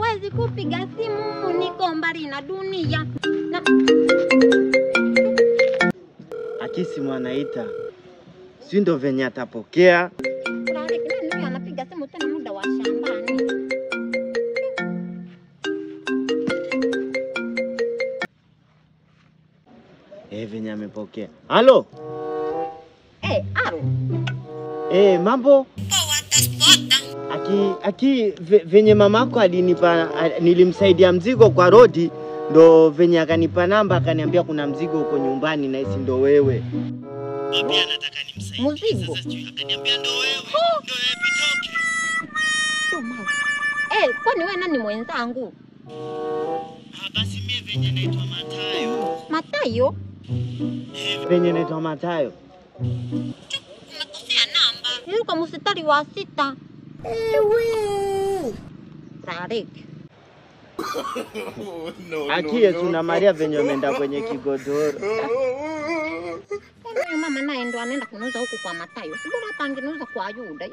siwezi kupiga simu, niko mbali na dunia. Akisi mwanaita. Si ndo venye atapokea. Nani anapiga simu tena muda wa shambani? Venye amepokea. Halo? Aro. Mambo? Venye mamako alinipa, nilimsaidia mzigo kwa rodi, ndo venye akanipa namba akaniambia kuna mzigo huko nyumbani na isi ndo wewe. Pia nataka nimsaidie. Mzigo? Sasa akaniambia ndo wewe. Ndo wewe pitoke. Kwani wewe nani mwenzangu? Basi mimi venye naitwa Matayo. Matayo? Venye naitwa Matayo. Umekosea namba. Yuko mstari wa 6. Tarik. Akie tuna Maria venye umeenda kwenye kigodoro. Mama naye ndo anaenda kunuza huku kwa Matayo. Sibora hata angenuza kwa Yuda.